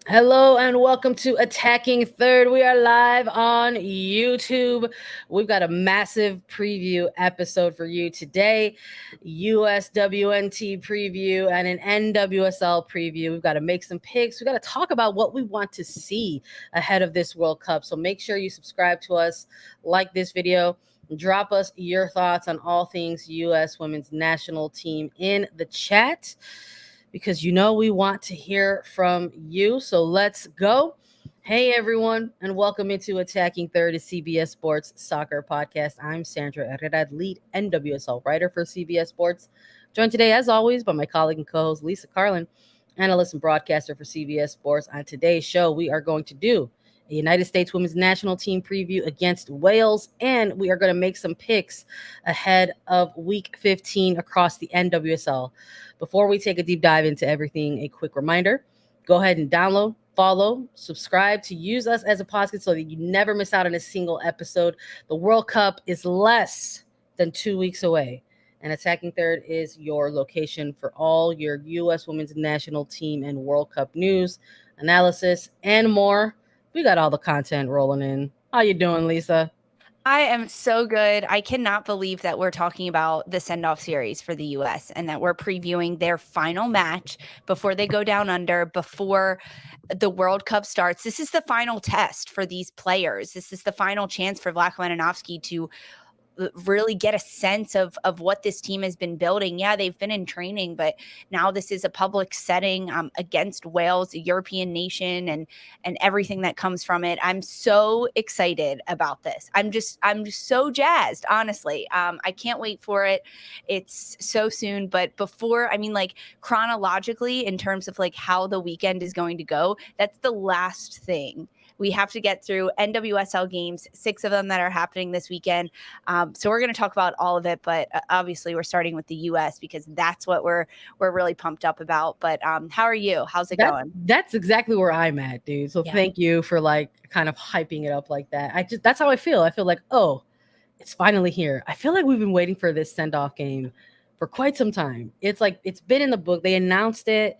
Hello and welcome to Attacking Third. We are live on YouTube. We've got a massive preview episode for you today. USWNT preview and an NWSL preview. We've got to make some picks. We've got to talk about what we want to see ahead of this World Cup. So make sure you subscribe to us, like this video, drop us your thoughts on all things US women's national team in the chat because we want to hear from you. So let's go. Hey everyone, and welcome into Attacking Third, a CBS Sports soccer podcast. I'm Sandra Herrera, lead NWSL writer for CBS Sports. Joined today, as always, by my colleague and co-host Lisa Carlin, analyst and broadcaster for CBS Sports. On today's show, we are going to do a United States women's national team preview against Wales, and we are going to make some picks ahead of Week 15 across the NWSL. Before we take a deep dive into everything, a quick reminder, go ahead and download, follow, subscribe to use us as a podcast so that you never miss out on a single episode. The World Cup is less than 2 weeks away, and Attacking Third is your location for all your U.S. women's national team and World Cup news, analysis, and more. We got all the content rolling in. How you doing, Lisa? I am so good. I cannot believe that we're talking about the send-off series for the US and that we're previewing their final match before they go down under, before the World Cup starts. This is the final test for these players. This is the final chance for Vlatko Malinovsky to really get a sense of what this team has been building. Yeah, they've been in training, but now this is a public setting against Wales, a European nation, and everything that comes from it. I'm so excited about this. I'm just so jazzed, honestly. I can't wait for it. It's so soon, but before, chronologically, in terms of like how the weekend is going to go, that's the last thing we have to get through. NWSL games, 6 of them that are happening this weekend. So we're going to talk about all of it, but obviously we're starting with the U.S. because that's what we're really pumped up about. But how are you? How's it That's going? that's exactly where I'm at, dude. So Yeah. thank you for like kind of hyping it up like that. That's how I feel. I feel like, oh, it's finally here. I feel like we've been waiting for this send-off game for quite some time. It's like it's been in the book. They announced it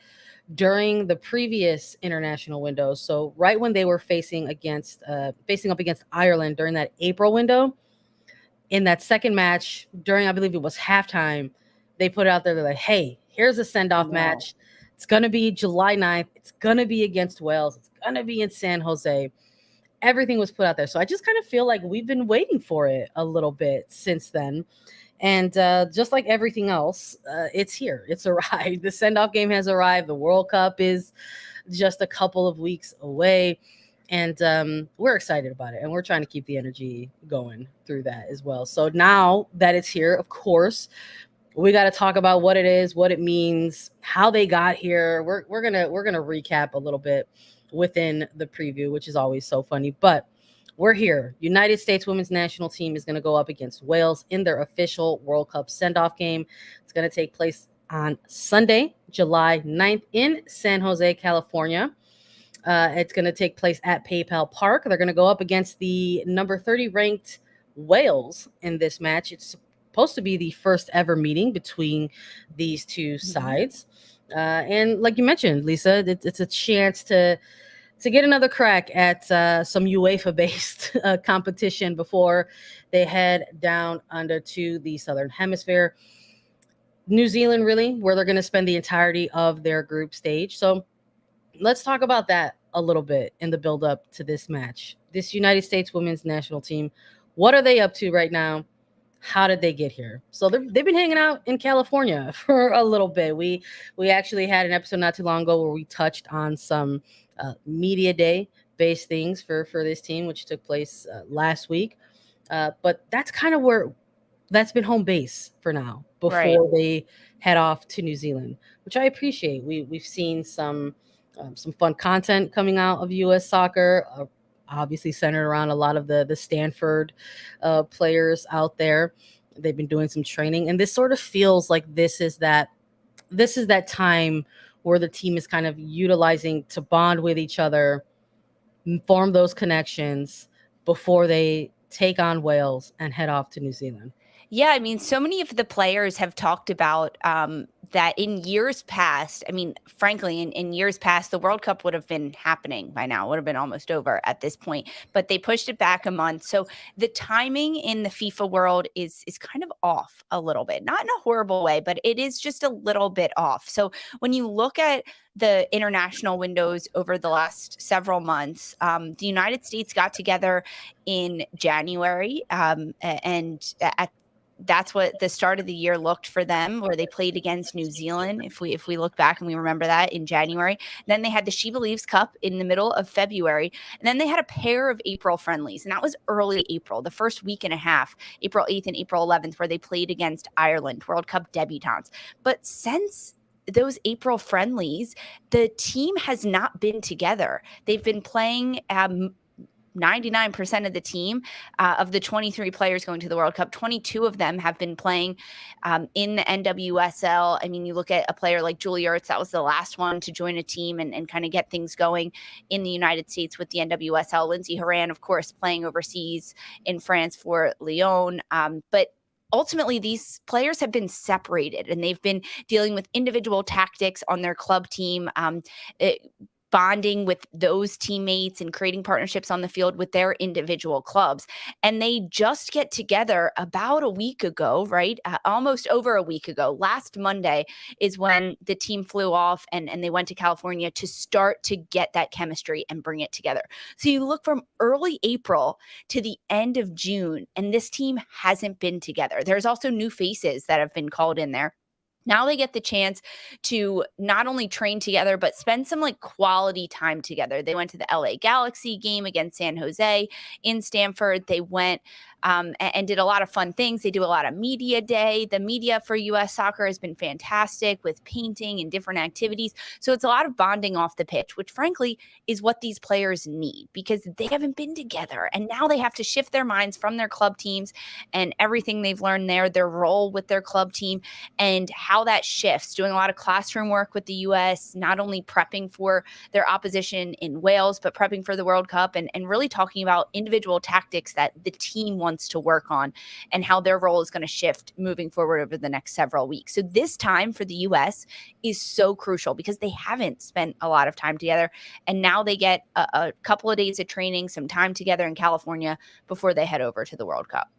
during the previous international window. So right when they were facing up against Ireland during that April window, in that second match, during I believe it was halftime, they put it out there. They're like, hey, here's a send-off Wow. match. It's gonna be July 9th. It's gonna be against Wales. It's gonna be in San Jose. Everything was put out there. So I just kind of feel like we've been waiting for it a little bit since then. And just like everything else, it's here. It's arrived. The send off game has arrived. The World Cup is just a couple of weeks away. And we're excited about it. And we're trying to keep the energy going through that as well. So now that it's here, of course, we got to talk about what it is, what it means, how they got here. We're gonna recap a little bit within the preview, which is always so funny. But we're here. United States women's national team is going to go up against Wales in their official World Cup send-off game. It's going to take place on Sunday, July 9th in San Jose, California. It's going to take place at PayPal Park. They're going to go up against the number 30 ranked Wales in this match. It's supposed to be the first ever meeting between these two sides. And like you mentioned, Lisa, it's a chance to get another crack at some UEFA based competition before they head down under to the Southern Hemisphere. New Zealand, really, where they're going to spend the entirety of their group stage. So let's talk about that a little bit in the build up to this match. This United States women's national team, what are they up to right now? How did they get here? So they've been hanging out in California for a little bit. We actually had an episode not too long ago where we touched on some media day based things for this team, which took place last week. But that's kind of where that's been home base for now Right. before they head off to New Zealand, which I appreciate. We've seen some fun content coming out of U.S. soccer. Obviously centered around a lot of the Stanford players out there. They've been doing some training, and this sort of feels like this is that time where the team is kind of utilizing to bond with each other, form those connections before they take on Wales and head off to New Zealand. Yeah, I mean, so many of the players have talked about that in years past. I mean, frankly, in years past, the World Cup would have been happening by now, would have been almost over at this point, but they pushed it back a month. So the timing in the FIFA world is kind of off a little bit, not in a horrible way, but it is just a little bit off. So when you look at the international windows over the last several months, the United States got together in January, and at that's what the start of the year looked for them, where they played against New Zealand. If we look back and we remember that in January, then they had the She Believes Cup in the middle of February, and then they had a pair of April friendlies, and that was early April, the first week and a half, April 8th and April 11th, where they played against Ireland, World Cup debutantes. But since those April friendlies, the team has not been together. They've been playing 99% of the team, of the 23 players going to the World Cup, 22 of them have been playing in the NWSL. I mean, you look at a player like Julie Ertz, that was the last one to join a team and kind of get things going in the United States with the NWSL. Lindsay Horan, of course, playing overseas in France for Lyon. But ultimately, these players have been separated and they've been dealing with individual tactics on their club team. Bonding with those teammates and creating partnerships on the field with their individual clubs. And they just get together about a week ago, right? Almost over a week ago. Last Monday is when the team flew off and they went to California to start to get that chemistry and bring it together. So you look from early April to the end of June, and this team hasn't been together. There's also new faces that have been called in there. Now they get the chance to not only train together, but spend some like quality time together. They went to the LA Galaxy game against San Jose in Stanford. They went and did a lot of fun things. They do a lot of media day. The media for U.S. soccer has been fantastic with painting and different activities. So it's a lot of bonding off the pitch, which frankly is what these players need because they haven't been together. And now they have to shift their minds from their club teams and everything they've learned there, their role with their club team, and how that shifts, doing a lot of classroom work with the U.S., not only prepping for their opposition in Wales, but prepping for the World Cup and really talking about individual tactics that the team wants to work on and how their role is going to shift moving forward over the next several weeks. So this time for the U.S. is so crucial because they haven't spent a lot of time together. And now they get a couple of days of training, some time together in California before they head over to the World Cup.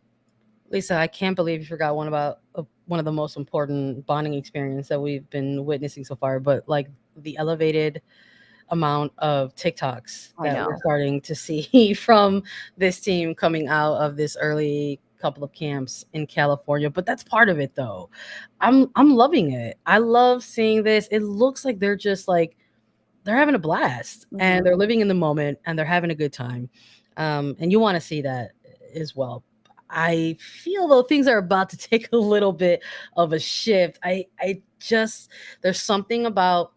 Lisa, I can't believe you forgot one of the most important bonding experience that we've been witnessing so far, but like the elevated amount of TikToks that we're starting to see from this team coming out of this early couple of camps in California. But that's part of it though. I'm loving it. I love seeing this. It looks like they're just like they're having a blast and they're living in the moment and they're having a good time. And you want to see that as well. I feel though things are about to take a little bit of a shift. I just there's something about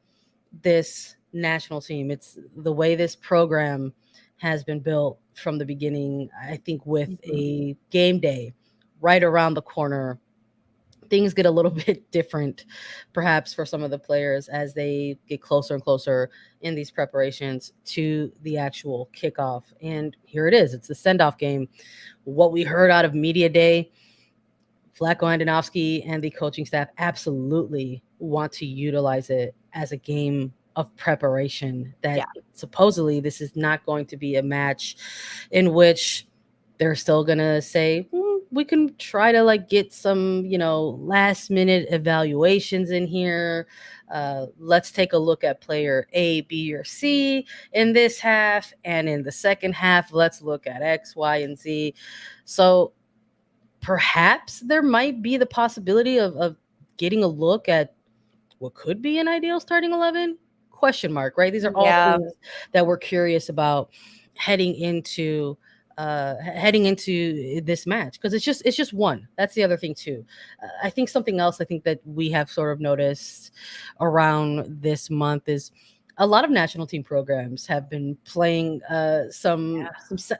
this national team. It's the way this program has been built from the beginning. I think with a game day right around the corner, things get a little bit different, perhaps for some of the players as they get closer and closer in these preparations to the actual kickoff. And here it is. It's the send-off game. What we heard out of media day, Vlatko Andonovski and the coaching staff absolutely want to utilize it as a game of preparation. That supposedly this is not going to be a match in which they're still gonna say we can try to like get some last minute evaluations in here. Let's take a look at player A, B, or C in this half, and in the second half let's look at X, Y, and Z. So perhaps there might be the possibility of getting a look at what could be an ideal starting 11 ? Right? These are all things that we're curious about heading into this match, because it's just one. That's the other thing too. I think something else that we have sort of noticed around this month is a lot of national team programs have been playing some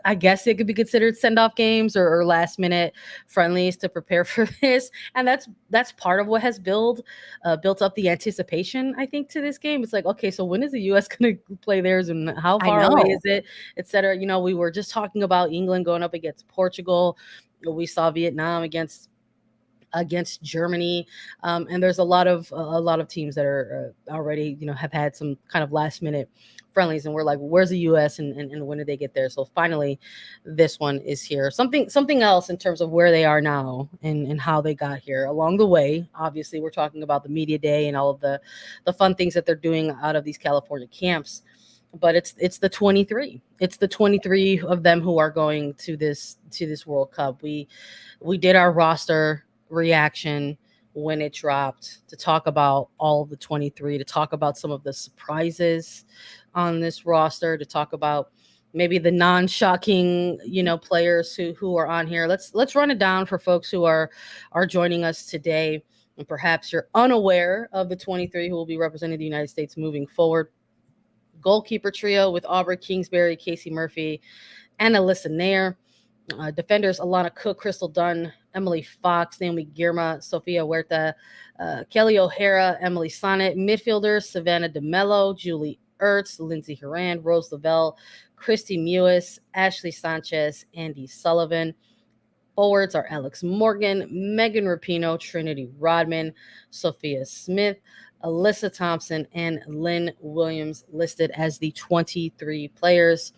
I guess it could be considered send-off games or last minute friendlies to prepare for this, and that's part of what has built up the anticipation, I think, to this game. It's like, okay, so when is the US going to play theirs and how far away is it, etc. We were just talking about England going up against Portugal. We saw Vietnam against against Germany, and there's a lot of teams that are already have had some kind of last minute friendlies, and we're like, where's the U.S. and when did they get there? So finally, this one is here. Something else in terms of where they are now and how they got here along the way. Obviously, we're talking about the media day and all of the fun things that they're doing out of these California camps. But it's the 23. It's the 23 of them who are going to this World Cup. We did our roster reaction when it dropped to talk about all of the 23, to talk about some of the surprises on this roster, to talk about maybe the non-shocking players who are on here. Let's run it down for folks who are joining us today, and perhaps you're unaware of the 23 who will be representing the United States moving forward. Goalkeeper trio with Aubrey Kingsbury, Casey Murphy, and Alyssa Nair. Defenders Alana Cook, Crystal Dunn, Emily Fox, Naomi Girma, Sofia Huerta, Kelly O'Hara, Emily Sonnet. Midfielders Savannah DeMello, Julie Ertz, Lindsay Horan, Rose Lavelle, Christy Mewis, Ashley Sanchez, Andy Sullivan. Forwards are Alex Morgan, Megan Rapinoe, Trinity Rodman, Sophia Smith, Alyssa Thompson, and Lynn Williams, listed as the 23 players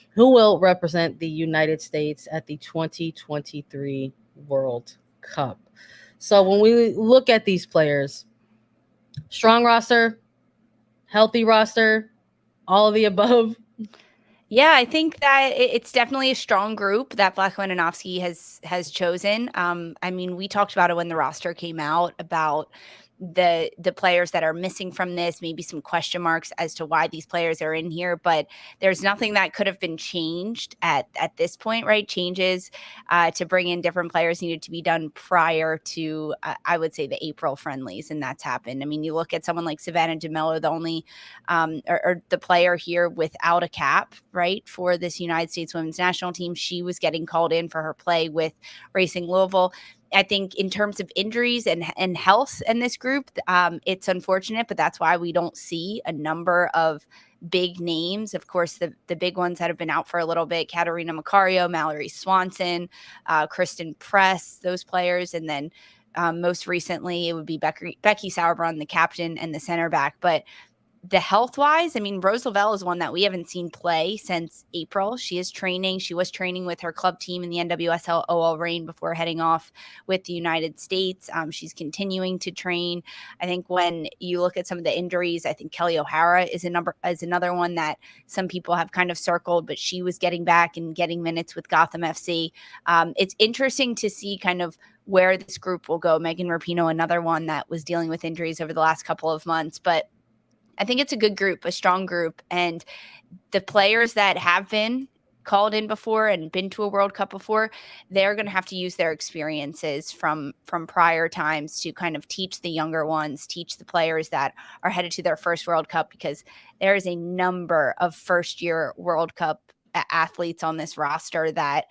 who will represent the United States at the 2023 World Cup. So when we look at these players, strong roster, healthy roster, all of the above. Yeah, I think that it's definitely a strong group that Vlatko Andonovski has chosen. I mean, we talked about it when the roster came out, about the players that are missing from this, maybe some question marks as to why these players are in here, but there's nothing that could have been changed at this point, right? Changes to bring in different players needed to be done prior to, I would say, the April friendlies, and that's happened. I mean, you look at someone like Savannah DeMello, the only or the player here without a cap, right, for this United States women's national team. She was getting called in for her play with Racing Louisville. I think in terms of injuries and health in this group, it's unfortunate, but that's why we don't see a number of big names. Of course, the big ones that have been out for a little bit: Katarina Macario, Mallory Swanson, Kristen Press, those players. And then most recently, it would be Becky Sauerbrunn, the captain and the center back. But the health-wise, I mean, Rose Lavelle is one that we haven't seen play since April. She is training. She was training with her club team in the NWSL OL Reign before heading off with the United States. She's continuing to train. I think when you look at some of the injuries, I think Kelly O'Hara is another one that some people have kind of circled, but she was getting back and getting minutes with Gotham FC. It's interesting to see kind of where this group will go. Megan Rapinoe, another one that was dealing with injuries over the last couple of months, but I think it's a good group, a strong group. And the players that have been called in before and been to a World Cup before, they're going to have to use their experiences from prior times to kind of teach the younger ones, teach the players that are headed to their first World Cup, because there is a number of first-year World Cup athletes on this roster that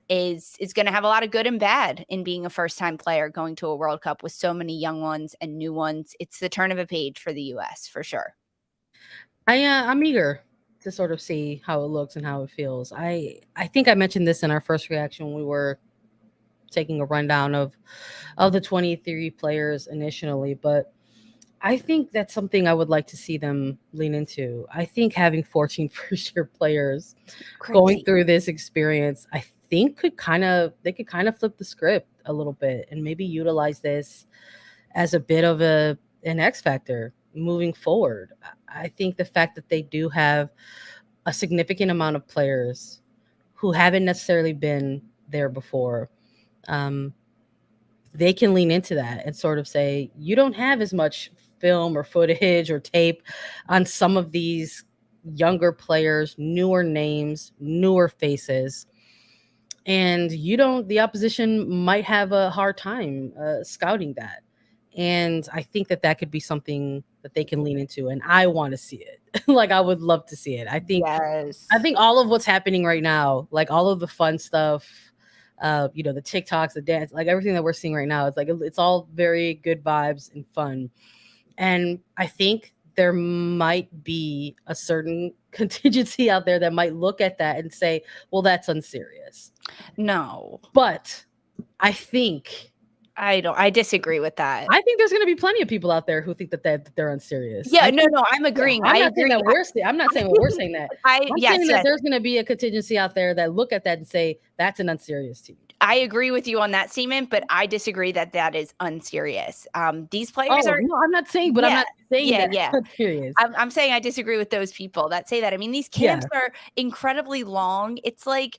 is going to have a lot of good and bad in being a first-time player going to a World Cup with so many young ones and new ones. It's the turn of a page for the U.S. for sure. I'm eager to sort of see how it looks and how it feels. I think I mentioned this in our first reaction when we were taking a rundown of the 23 players initially, but I think that's something I would like to see them lean into. I think having 14 first-year players going through this experience, I think they could kind of flip the script a little bit and maybe utilize this as a bit of an X factor moving forward. I think the fact that they do have a significant amount of players who haven't necessarily been there before, they can lean into that and sort of say, you don't have as much film or footage or tape on some of these younger players, newer names, newer faces. And the opposition might have a hard time scouting that. And I think that could be something that they can lean into. And I want to see it. Like, I would love to see it. I think all of what's happening right now, like all of the fun stuff, the TikToks, the dance, like everything that we're seeing right now, it's all very good vibes and fun. And I think there might be a certain contingency out there that might look at that and say, well, that's unserious. No. But I think I disagree with that. I think there's going to be plenty of people out there who think that they're unserious. Yeah, no, I'm agreeing. I'm I not agree. saying that I'm not saying we're saying that. I'm saying that there's going to be a contingency out there that look at that and say that's an unserious team. I agree with you on that statement, but I disagree that is unserious. These players are. No, I'm not saying, but I'm not saying that it's unserious. I'm saying I disagree with those people that say that. I mean, these camps are incredibly long. It's like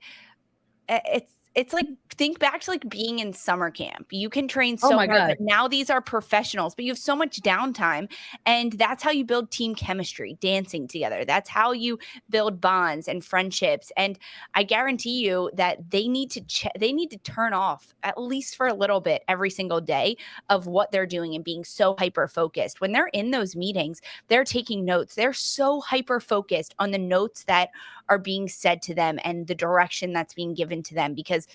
think back to like being in summer camp. You can train so hard, but now these are professionals, but you have so much downtime, and that's how you build team chemistry, dancing together. That's how you build bonds and friendships. And I guarantee you that they need to turn off at least for a little bit every single day of what they're doing and being so hyper focused. When they're in those meetings, they're taking notes. They're so hyper focused on the notes that are being said to them and the direction that's being given to them, because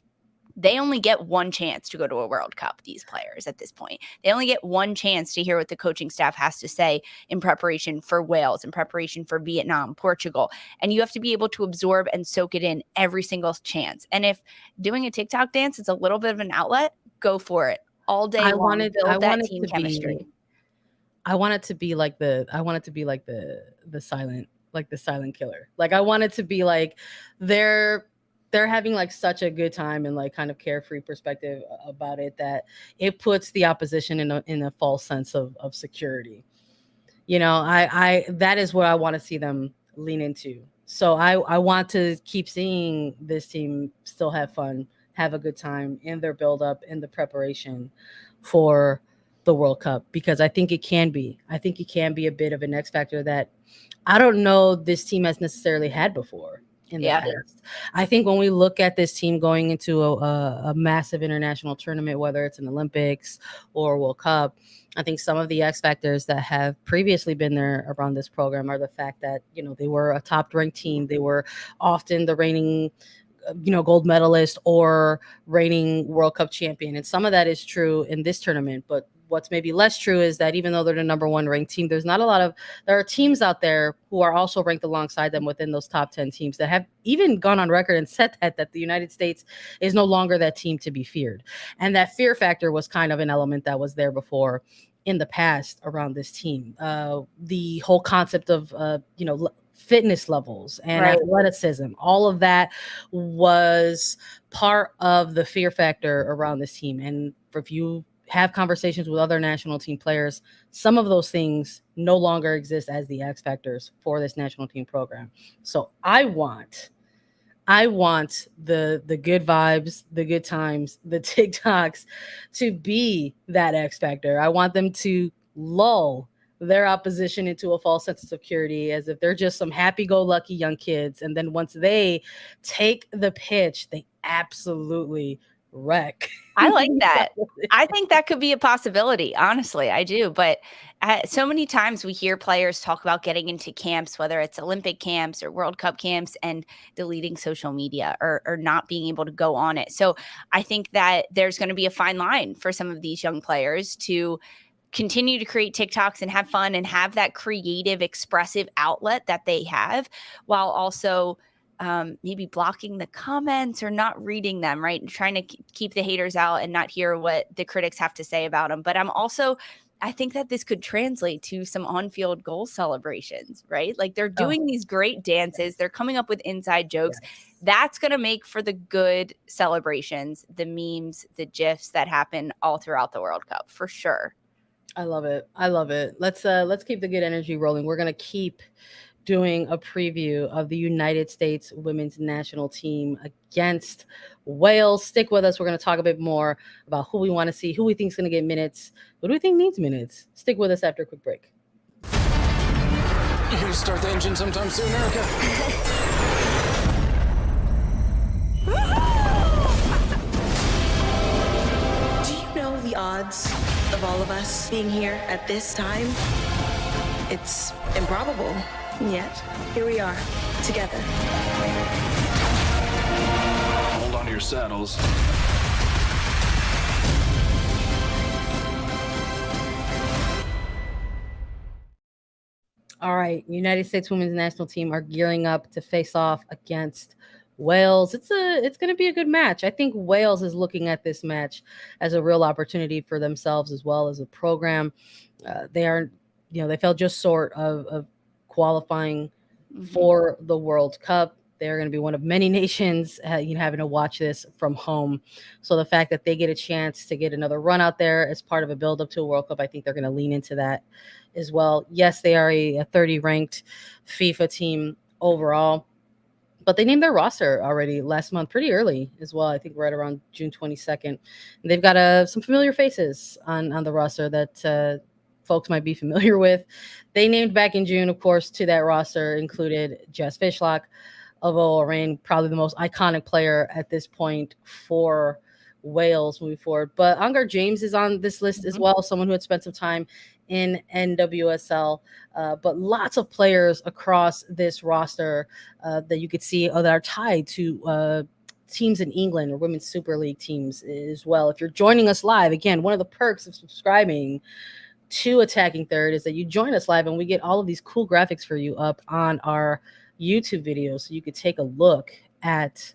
they only get one chance to go to a World Cup, these players at this point. They only get one chance to hear what the coaching staff has to say in preparation for Wales, in preparation for Vietnam, Portugal. And you have to be able to absorb and soak it in every single chance. And if doing a TikTok dance is a little bit of an outlet, go for it. All day long, build that team chemistry. I want it to be like the silent killer. Like, I want it to be like they're having like such a good time and like kind of carefree perspective about it that it puts the opposition in a false sense of security. You know, I that is what I want to see them lean into. So I want to keep seeing this team still have fun, have a good time in their build up, in the preparation for the World Cup, because I think it can be a bit of an X factor that I don't know this team has necessarily had before in the past. I think when we look at this team going into a massive international tournament, whether it's an Olympics or World Cup, I think some of the X factors that have previously been there around this program are the fact that, you know, they were a top ranked team. They were often the reigning, gold medalist or reigning World Cup champion. And some of that is true in this tournament, but what's maybe less true is that even though they're the number one ranked team, there are teams out there who are also ranked alongside them within those top 10 teams that have even gone on record and said that the United States is no longer that team to be feared. And that fear factor was kind of an element that was there before in the past around this team. The whole concept of, fitness levels and athleticism, all of that was part of the fear factor around this team. And if you have conversations with other national team players, some of those things no longer exist as the X factors for this national team program. So I want the good vibes, the good times, the TikToks to be that X factor. I want them to lull their opposition into a false sense of security, as if they're just some happy-go-lucky young kids. And then once they take the pitch, they absolutely wreck. I like that. I think that could be a possibility. Honestly, I do. But so many times we hear players talk about getting into camps, whether it's Olympic camps or World Cup camps, and deleting social media or not being able to go on it. So I think that there's going to be a fine line for some of these young players to continue to create TikToks and have fun and have that creative, expressive outlet that they have, while also maybe blocking the comments or not reading them, right? And trying to keep the haters out and not hear what the critics have to say about them. But I think that this could translate to some on-field goal celebrations, right? Like, they're doing these great dances. They're coming up with inside jokes. Yes. That's going to make for the good celebrations, the memes, the GIFs that happen all throughout the World Cup, for sure. I love it. Let's keep the good energy rolling. We're going to keep doing a preview of the United States women's national team against Wales. Stick with us. We're going to talk a bit more about who we want to see, who we think is going to get minutes, who do we think needs minutes. Stick with us after a quick break. You going to start the engine sometime soon, Erica? Do you know the odds of all of us being here at this time? It's improbable. Yet, here we are, together. Hold on to your saddles. All right, United States women's national team are gearing up to face off against Wales. It's going to be a good match. I think Wales is looking at this match as a real opportunity for themselves as well as a program. They are, they fell just short of qualifying for the World Cup. They're going to be one of many nations, having to watch this from home. So the fact that they get a chance to get another run out there as part of a build up to a World Cup, I think they're going to lean into that as well. Yes, they are a 30 ranked FIFA team overall, but they named their roster already last month, pretty early as well. I think right around June 22nd. And they've got some familiar faces on the roster that folks might be familiar with. They named back in June, of course, to that roster included Jess Fishlock of Lorraine, probably the most iconic player at this point for Wales moving forward. But Angar James is on this list as well, someone who had spent some time in NWSL. But lots of players across this roster that you could see that are tied to teams in England or Women's Super League teams as well. If you're joining us live, again, one of the perks of subscribing to Attacking Third is that you join us live and we get all of these cool graphics for you up on our YouTube videos, so you could take a look at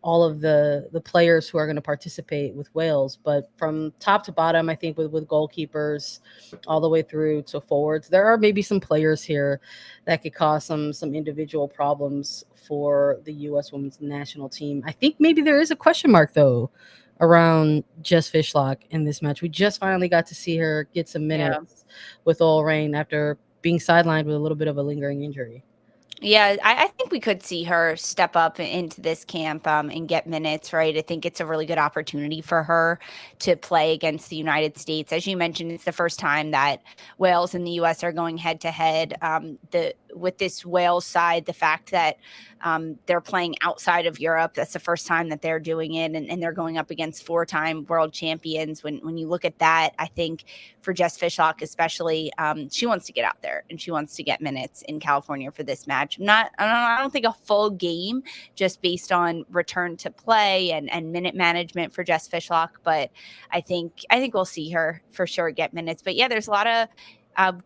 all of the players who are going to participate with Wales. But from top to bottom, I think with goalkeepers all the way through to forwards, there are maybe some players here that could cause some individual problems for the U.S. women's national team. I think maybe there is a question mark, though, around Jess Fishlock in this match. We just finally got to see her get some minutes with All Rain after being sidelined with a little bit of a lingering injury. Yeah, I think we could see her step up into this camp and get minutes, right? I think it's a really good opportunity for her to play against the United States. As you mentioned, it's the first time that Wales and the U.S. are going head-to-head. With this Wales side, the fact that they're playing outside of Europe, that's the first time that they're doing it, and they're going up against four-time world champions. When you look at that, I think for Jess Fishlock especially, she wants to get out there and she wants to get minutes in California for this match. I don't think a full game just based on return to play and minute management for Jess Fishlock, but I think we'll see her for sure get minutes. But yeah, there's a lot of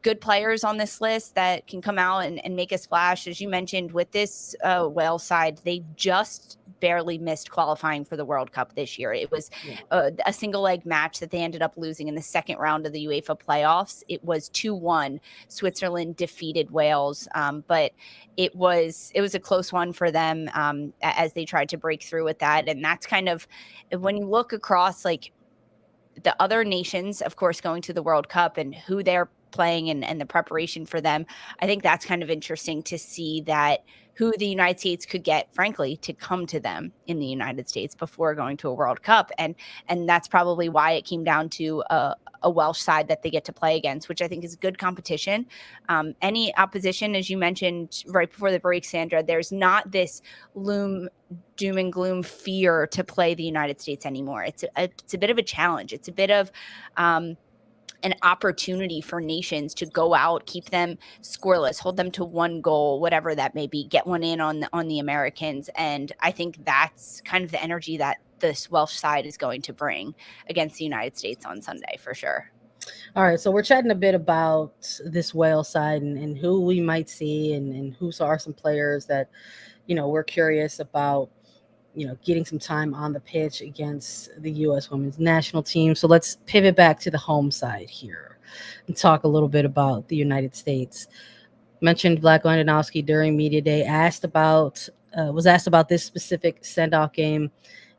good players on this list that can come out and make a splash. As you mentioned, with this Wales side, they just barely missed qualifying for the World Cup this year. It was a single leg match that they ended up losing in the second round of the UEFA playoffs. It was 2-1. Switzerland defeated Wales, but it was a close one for them as they tried to break through with that. And that's kind of, when you look across like the other nations, of course, going to the World Cup and who they're playing and the preparation for them, I think that's kind of interesting to see that who the United States could get, frankly, to come to them in the United States before going to a World Cup. And that's probably why it came down to a Welsh side that they get to play against, which I think is good competition. Any opposition, as you mentioned right before the break, Sandra, there's not this doom and gloom fear to play the United States anymore. It's a bit of a challenge. It's a bit of an opportunity for nations to go out, keep them scoreless, hold them to one goal, whatever that may be, get one in on the Americans. And I think that's kind of the energy that this Welsh side is going to bring against the United States on Sunday for sure. All right, so we're chatting a bit about this Wales side and who we might see and who are some players that, we're curious about, getting some time on the pitch against the U.S. women's national team. So let's pivot back to the home side here and talk a little bit about the United States. Mentioned Vlatko Andonovski during media day, was asked about this specific send-off game.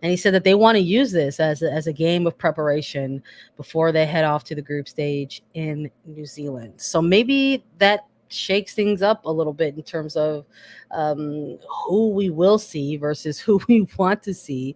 And he said that they want to use this as a game of preparation before they head off to the group stage in New Zealand. So maybe that shakes things up a little bit in terms of who we will see versus who we want to see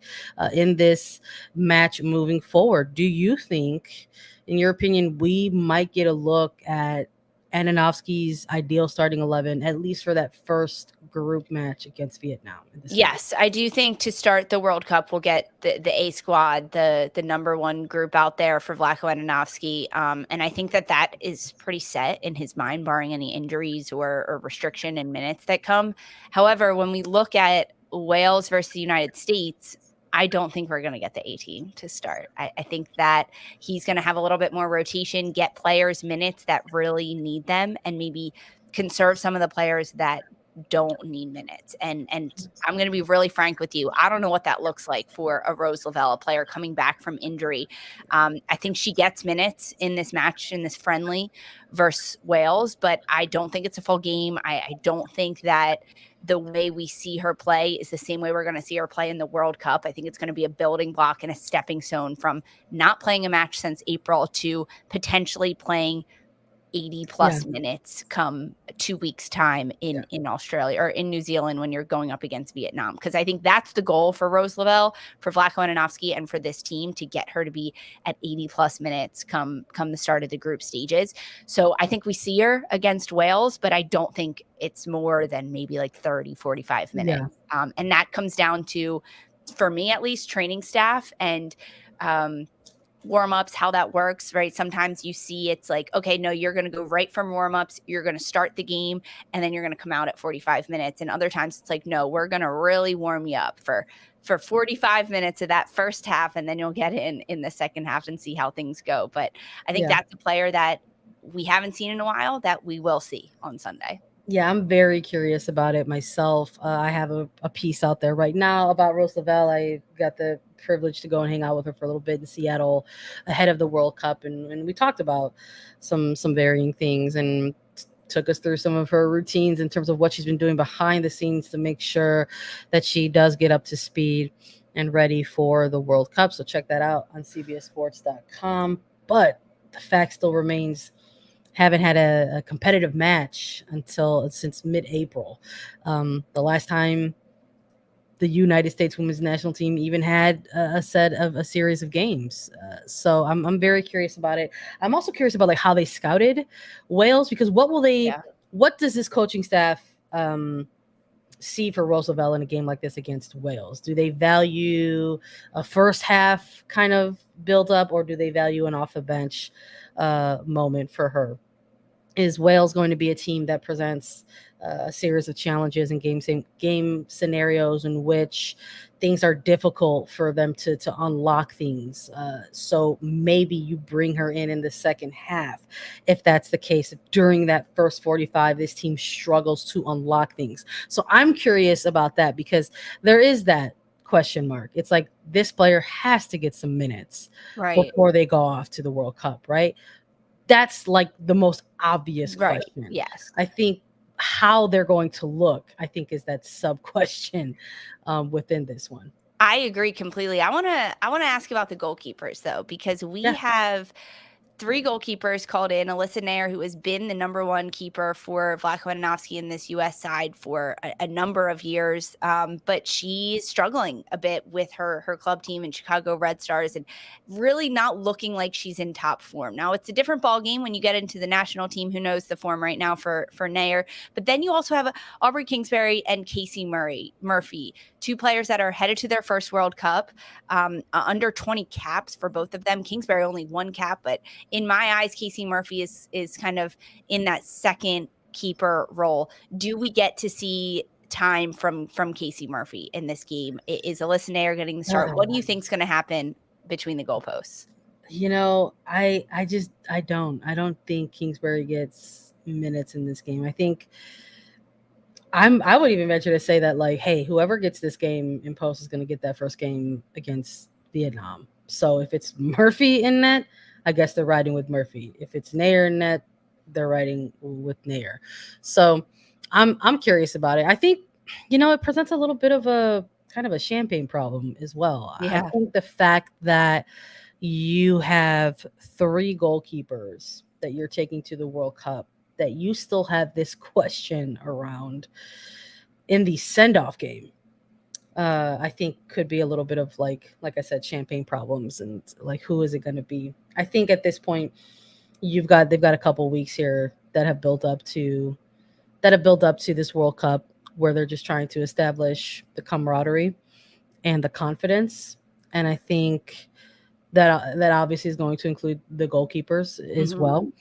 in this match moving forward. Do you think, in your opinion, we might get a look at Andonovski's ideal starting 11, at least for that first group match against Vietnam? Yes, I do think to start the World Cup, we'll get the A squad, the number one group out there for Vlatko Andonovski. And I think that is pretty set in his mind, barring any injuries or restriction in minutes that come. However, when we look at Wales versus the United States, I don't think we're going to get the A team to start. I think that he's going to have a little bit more rotation, get players minutes that really need them, and maybe conserve some of the players that don't need minutes. And I'm going to be really frank with you. I don't know what that looks like for a Rose Lavelle, a player coming back from injury. I think she gets minutes in this match, in this friendly versus Wales, but I don't think it's a full game. I don't think that the way we see her play is the same way we're going to see her play in the World Cup. I think it's going to be a building block and a stepping stone from not playing a match since April to potentially playing 80 plus minutes come 2 weeks time in Australia or in New Zealand when you're going up against Vietnam. Because I think that's the goal for Rose Lavelle, for Vlatko Andonovski, and for this team, to get her to be at 80 plus minutes come the start of the group stages. So I think we see her against Wales, but I don't think it's more than maybe like 30, 45 minutes. And that comes down to, for me at least, training staff and warm-ups, how that works, right? Sometimes you see it's like, okay, no, you're going to go right from warm-ups, you're going to start the game, and then you're going to come out at 45 minutes. And other times it's like, no, we're going to really warm you up for 45 minutes of that first half, and then you'll get in the second half and see how things go. But I think that's a player that we haven't seen in a while that we will see on Sunday. Yeah, I'm very curious about it myself. I have a piece out there right now about Rose Lavelle. I got the privilege to go and hang out with her for a little bit in Seattle ahead of the World Cup, and we talked about some varying things and took us through some of her routines in terms of what she's been doing behind the scenes to make sure that she does get up to speed and ready for the World Cup. So check that out on cbssports.com. But the fact still remains, haven't had a competitive match since mid-April. The last time the United States women's national team even had a series of games. So I'm very curious about it. I'm also curious about like how they scouted Wales, because what does this coaching staff see for Rose Lavelle in a game like this against Wales? Do they value a first half kind of build up, or do they value an off the bench moment for her? Is Wales going to be a team that presents a series of challenges and game scenarios in which things are difficult for them to unlock things? So maybe you bring her in the second half. If that's the case, if during that first 45, this team struggles to unlock things. So I'm curious about that, because there is that question mark. It's like, this player has to get some minutes before they go off to the World Cup, right? That's like the most obvious question. Yes. I think how they're going to look, I think, is that sub question within this one. I agree completely. I want to ask about the goalkeepers though, because we have 3 goalkeepers called in. Alyssa Nair, who has been the number 1 keeper for Vlatko Andonovski in this U.S. side for a number of years, but she's struggling a bit with her club team in Chicago Red Stars and really not looking like she's in top form. Now, it's a different ballgame when you get into the national team. Who knows the form right now for Nair? But then you also have Aubrey Kingsbury and Casey Murphy, 2 players that are headed to their first World Cup, under 20 caps for both of them. Kingsbury only 1 cap, but in my eyes, Casey Murphy is kind of in that second keeper role. Do we get to see time from Casey Murphy in this game? Is Alyssa Nair getting the start? What do you think is going to happen between the goalposts? You know, I don't think Kingsbury gets minutes in this game. I think I would even venture to say that, like, hey, whoever gets this game in post is going to get that first game against Vietnam. So if it's Murphy in net, I guess they're riding with Murphy. If it's Nair in net, they're riding with Nair. So I'm curious about it. I think, it presents a little bit of a kind of a champagne problem as well. Yeah. I think the fact that you have 3 goalkeepers that you're taking to the World Cup, that you still have this question around in the send-off game, I think could be a little bit of like I said, champagne problems, and like, who is it going to be? I think at this point they've got a couple weeks here that have built up to this World Cup, where they're just trying to establish the camaraderie and the confidence. And I think that obviously is going to include the goalkeepers as well.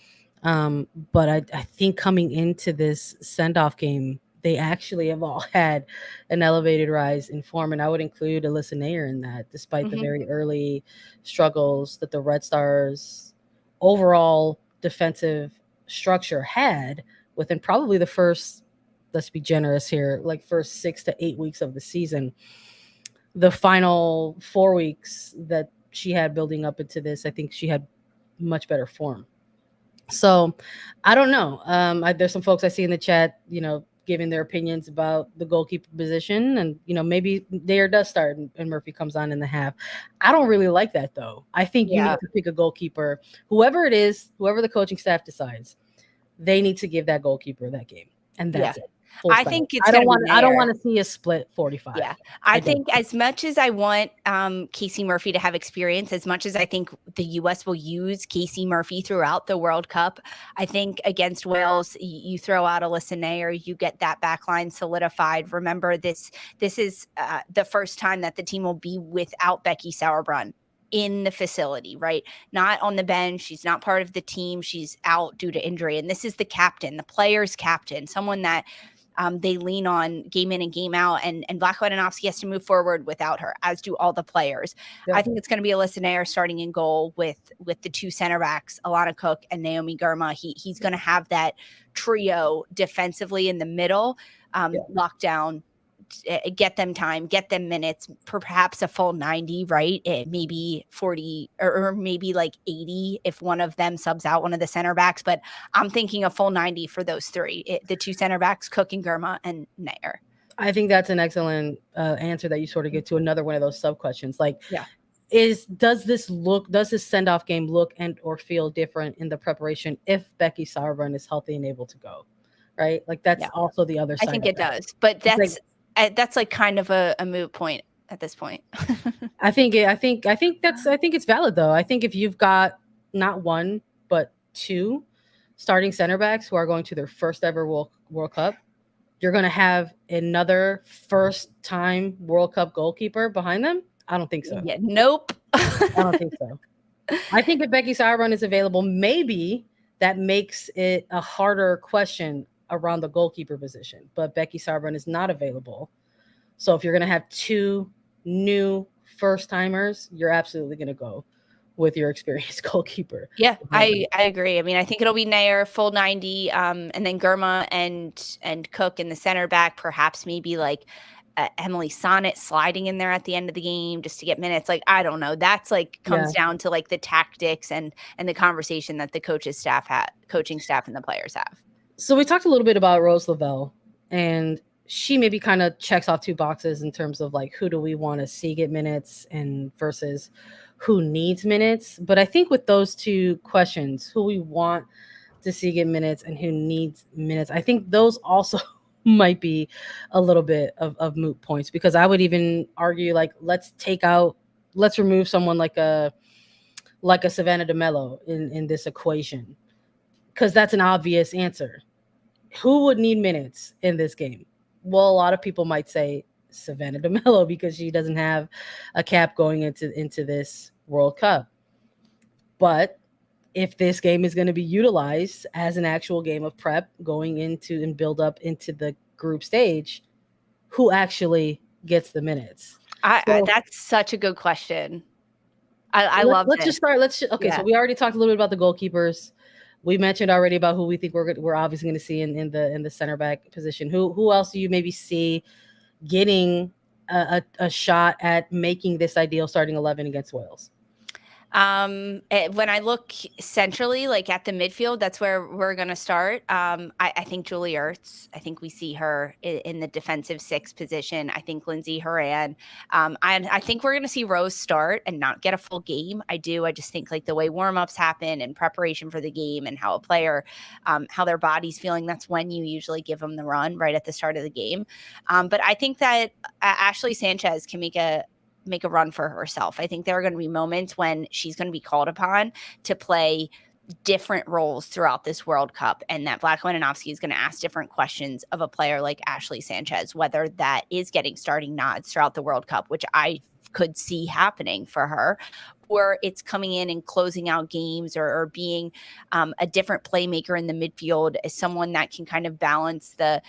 But I think coming into this send-off game, they actually have all had an elevated rise in form, and I would include Alyssa Nair in that, despite the very early struggles that the Red Stars' overall defensive structure had within probably the first let's be generous here, like first 6 to 8 weeks of the season. The final 4 weeks that she had building up into this, I think she had much better form. So I don't know. There's some folks I see in the chat, giving their opinions about the goalkeeper position, and maybe Nair does start and Murphy comes on in the half. I don't really like that though. I think you need to pick a goalkeeper, whoever it is, whoever the coaching staff decides, they need to give that goalkeeper that game, and that's it. I think it's I don't want to see a split 45. Yeah. I think as much as I want Casey Murphy to have experience, as much as I think the U.S. will use Casey Murphy throughout the World Cup, I think against Wales, you throw out Alyssa Nair, you get that back line solidified. Remember, this is the first time that the team will be without Becky Sauerbrunn in the facility, right? Not on the bench. She's not part of the team. She's out due to injury. And this is the captain, the player's captain, someone that they lean on game in and game out, and Vlahovic has to move forward without her, as do all the players. Yeah. I think it's going to be Alyssa Nair starting in goal with the two center backs, Alana Cook and Naomi Girma. He's going to have that trio defensively in the middle, locked down, get them time, get them minutes, perhaps a full 90, right? Maybe 40 or maybe like 80 if one of them subs out, one of the center backs. But I'm thinking a full 90 for those three, the two center backs, Cook and Girma and Nair. I think that's an excellent answer that you sort of get to another one of those sub questions. Like, does this send-off game look and or feel different in the preparation if Becky Sauerbrunn is healthy and able to go, right? Like that's also the other side. I think it does, but that's like kind of a moot point at this point. I think it's valid though. I think if you've got not one but two starting center backs who are going to their first ever World Cup, you're going to have another first time World Cup goalkeeper behind them. I don't think so. Yeah, nope. I don't think so. I think if Becky Sauerbrunn is available, maybe that makes it a harder question around the goalkeeper position, but Becky Sauerbrunn is not available. So if you're going to have two new first timers, you're absolutely going to go with your experienced goalkeeper. Yeah, I agree. I mean, I think it'll be Nair full 90, and then Girma and Cook in the center back, perhaps maybe like Emily Sonnet sliding in there at the end of the game just to get minutes. Like, I don't know. That's like comes down to like the tactics and the conversation that the coaching staff and the players have. So we talked a little bit about Rose Lavelle, and she maybe kind of checks off two boxes in terms of like who do we want to see get minutes and versus who needs minutes. But I think with those two questions, who we want to see get minutes and who needs minutes, I think those also might be a little bit of moot points, because I would even argue like let's remove someone like a Savannah DeMello in this equation, because that's an obvious answer. Who would need minutes in this game? Well, a lot of people might say Savannah DeMello because she doesn't have a cap going into this World Cup. But if this game is going to be utilized as an actual game of prep going into and build up into the group stage, who actually gets the minutes? That's such a good question. I love it. Let's just start. So we already talked a little bit about the goalkeepers. We mentioned already about who we think we're obviously going to see in the center back position. Who else do you maybe see getting a shot at making this ideal starting 11 against Wales? When I look centrally, like at the midfield, that's where we're going to start. I think Julie Ertz, I think we see her in the defensive six position. I think Lindsay Herrera. I think we're going to see Rose start and not get a full game. I just think like the way warm-ups happen and preparation for the game and how a player, how their body's feeling, that's when you usually give them the run right at the start of the game. But I think that Ashley Sanchez can make a run for herself. I think there are going to be moments when she's going to be called upon to play different roles throughout this World Cup, and that Vlahovic is going to ask different questions of a player like Ashley Sanchez, whether that is getting starting nods throughout the World Cup, which I could see happening for her, or it's coming in and closing out games, or being a different playmaker in the midfield, as someone that can kind of balance the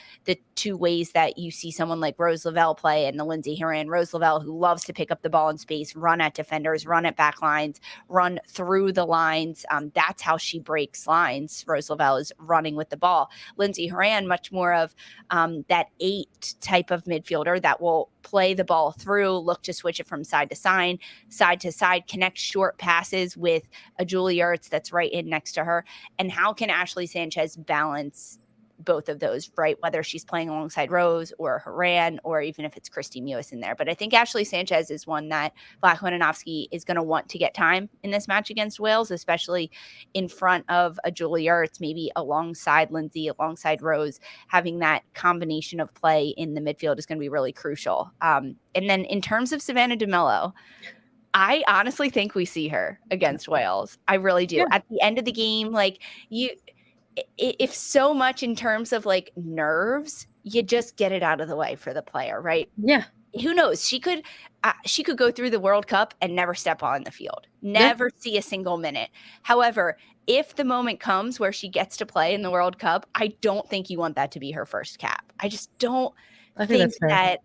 two ways that you see someone like Rose Lavelle play, and the Lindsay Horan. Rose Lavelle, who loves to pick up the ball in space, run at defenders, run at back lines, run through the lines. That's how she breaks lines. Rose Lavelle is running with the ball. Lindsay Horan, much more of that 8 type of midfielder that will play the ball through, look to switch it from side to side, connect short passes with a Julie Ertz that's right in next to her. And how can Ashley Sanchez balance both of those, right? Whether she's playing alongside Rose or Haran, or even if it's Christy Mewis in there. But I think Ashley Sanchez is one that Vlahovinovsky is going to want to get time in this match against Wales, especially in front of a Julie Ertz, maybe alongside Lindsay, alongside Rose. Having that combination of play in the midfield is going to be really crucial. And then in terms of Savannah DeMello, I honestly think we see her against Wales. I really do. Yeah. At the end of the game, if so much in terms of nerves, you just get it out of the way for the player, right? Yeah. Who knows? She could go through the World Cup and never step on the field, never see a single minute. However, if the moment comes where she gets to play in the World Cup, I don't think you want that to be her first cap. I just don't think that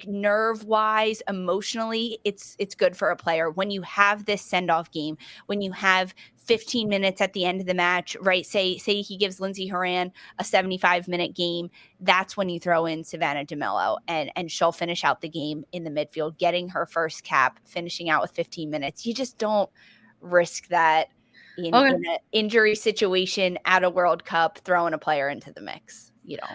nerve wise, emotionally, it's good for a player when you have this send off game, when you have 15 minutes at the end of the match, right? Say he gives Lindsay Horan a 75-minute game. That's when you throw in Savannah DeMello, and she'll finish out the game in the midfield, getting her first cap, finishing out with 15 minutes. You just don't risk that in an injury situation at a World Cup, throwing a player into the mix.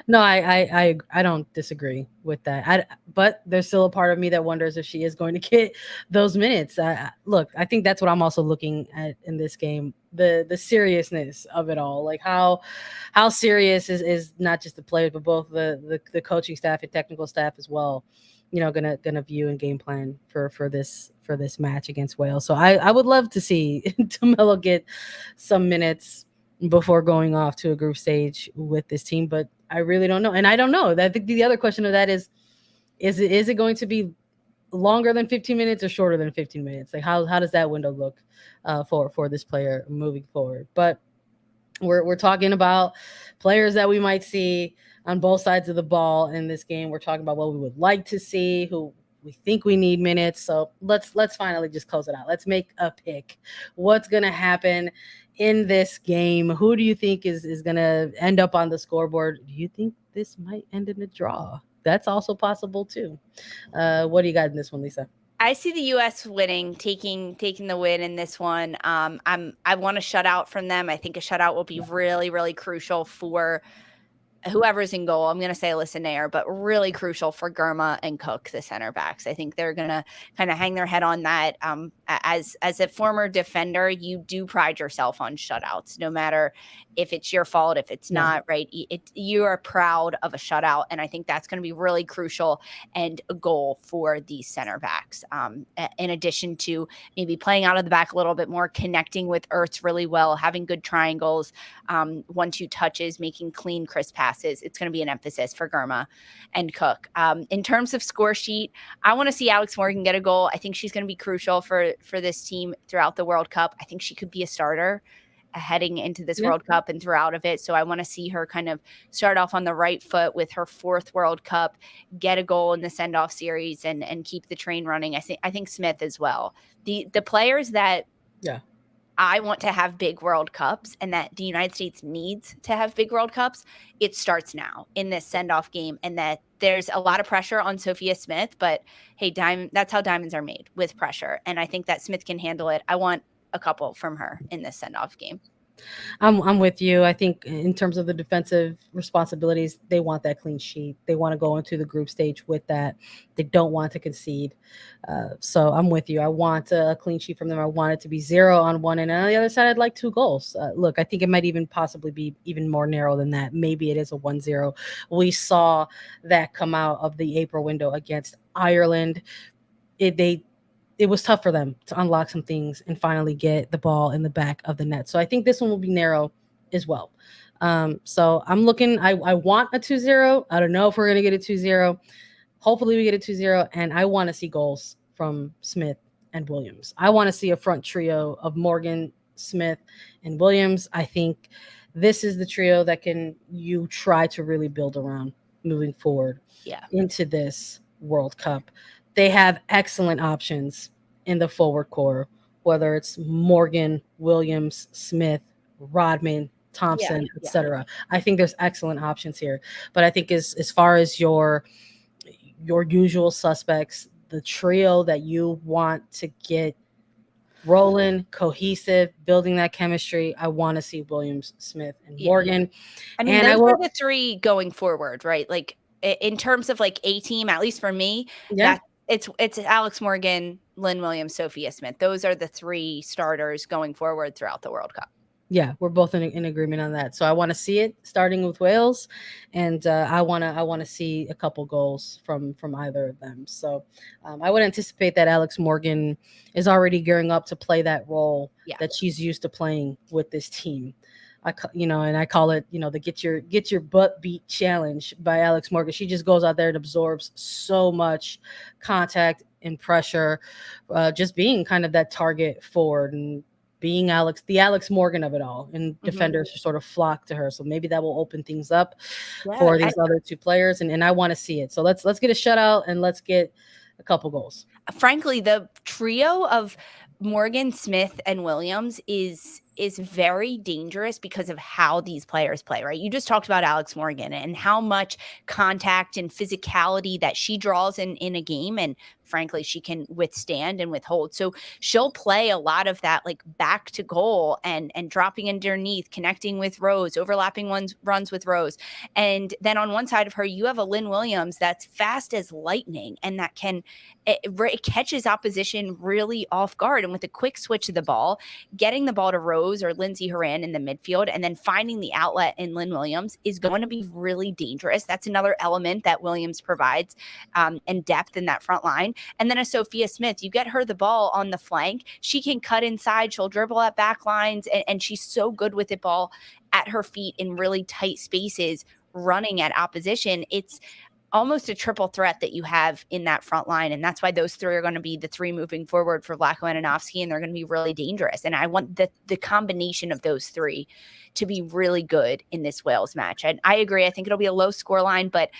No, I don't disagree with that. But there's still a part of me that wonders if she is going to get those minutes. Look, I think that's what I'm also looking at in this game. The seriousness of it all, how serious is not just the players, but both the coaching staff and technical staff as well. Gonna view and game plan for this match against Wales. So I would love to see DeMello get some minutes before going off to a group stage with this team, but I really don't know. And I don't know. I think the other question of that is it going to be longer than 15 minutes or shorter than 15 minutes? How does that window look for this player moving forward? But we're talking about players that we might see on both sides of the ball in this game. We're talking about what we would like to see, who we think we need minutes. So let's finally just close it out. Let's make a pick. What's going to happen in this game? Who do you think is going to end up on the scoreboard? Do you think this might end in a draw? That's also possible too. What do you got in this one, Lisa? I see the U.S. winning, taking the win in this one. I want a shutout from them. I think a shutout will be really, really crucial for whoever's in goal. I'm going to say Alyssa Nair, but really crucial for Girma and Cook, the center backs. I think they're going to kind of hang their head on that. As a former defender, you do pride yourself on shutouts, no matter if it's your fault, if it's not, right? You are proud of a shutout, and I think that's going to be really crucial and a goal for these center backs. In addition to maybe playing out of the back a little bit more, connecting with Ertz really well, having good triangles, 1-2 touches, making clean, crisp passes. It's going to be an emphasis for Girma and Cook. In terms of score sheet, I want to see Alex Morgan get a goal. I think she's going to be crucial for this team throughout the World Cup. I think she could be a starter heading into this World Cup and throughout of it. So I want to see her kind of start off on the right foot with her 4th World Cup, get a goal in the send-off series, and keep the train running. I think Smith as well. The players that I want to have big World Cups, and that the United States needs to have big World Cups, it starts now in this send-off game, and that there's a lot of pressure on Sophia Smith, but hey, that's how diamonds are made, with pressure. And I think that Smith can handle it. I want a couple from her in this send-off game. I'm with you. I think in terms of the defensive responsibilities, they want that clean sheet. They want to go into the group stage with that. They don't want to concede. So I'm with you. I want a clean sheet from them. I want it to be 0 on one end, and on the other side, I'd like 2 goals. Look, I think it might even possibly be even more narrow than that. Maybe it is a 1-0. We saw that come out of the April window against Ireland. It was tough for them to unlock some things and finally get the ball in the back of the net. So I think this one will be narrow as well. So I'm looking, I want a 2-0. I don't know if we're going to get a 2-0. Hopefully we get a 2-0, and I want to see goals from Smith and Williams. I want to see a front trio of Morgan, Smith, and Williams. I think this is the trio that you try to really build around moving forward into this World Cup. They have excellent options in the forward core, whether it's Morgan, Williams, Smith, Rodman, Thompson, etc. I think there's excellent options here. But I think as far as your usual suspects, the trio that you want to get rolling, cohesive, building that chemistry, I want to see Williams, Smith, and Morgan. I mean, those are the three going forward, right? Like in terms of like a team, at least for me, that it's Alex Morgan, Lynn Williams, Sophia Smith. Those are the three starters going forward throughout the World Cup. Yeah, we're both in agreement on that. So I want to see it starting with Wales, and I want to see a couple goals from either of them. So I would anticipate that Alex Morgan is already gearing up to play that role that she's used to playing with this team. I call it, the get your butt beat challenge by Alex Morgan. She just goes out there and absorbs so much contact and pressure, just being kind of that target forward and being the Alex Morgan of it all, and defenders sort of flock to her. So maybe that will open things up for these other two players. And I want to see it. So let's get a shutout and let's get a couple goals. Frankly, the trio of Morgan, Smith, and Williams is very dangerous because of how these players play, right? You just talked about Alex Morgan and how much contact and physicality that she draws in a game, and frankly, she can withstand and withhold. So she'll play a lot of that, like back to goal and dropping underneath, connecting with Rose, overlapping runs with Rose. And then on one side of her, you have a Lynn Williams that's fast as lightning, and that it catches opposition really off guard. And with a quick switch of the ball, getting the ball to Rose or Lindsay Herrera in the midfield, and then finding the outlet in Lynn Williams is going to be really dangerous. That's another element that Williams provides, and depth in that front line. And then a Sophia Smith, you get her the ball on the flank, she can cut inside, she'll dribble at back lines, and she's so good with the ball at her feet in really tight spaces, running at opposition. It's almost a triple threat that you have in that front line. And that's why those three are going to be the three moving forward for Vlatko Ananovsky, and they're going to be really dangerous. And I want the combination of those three to be really good in this Wales match. And I agree. I think it'll be a low score line, but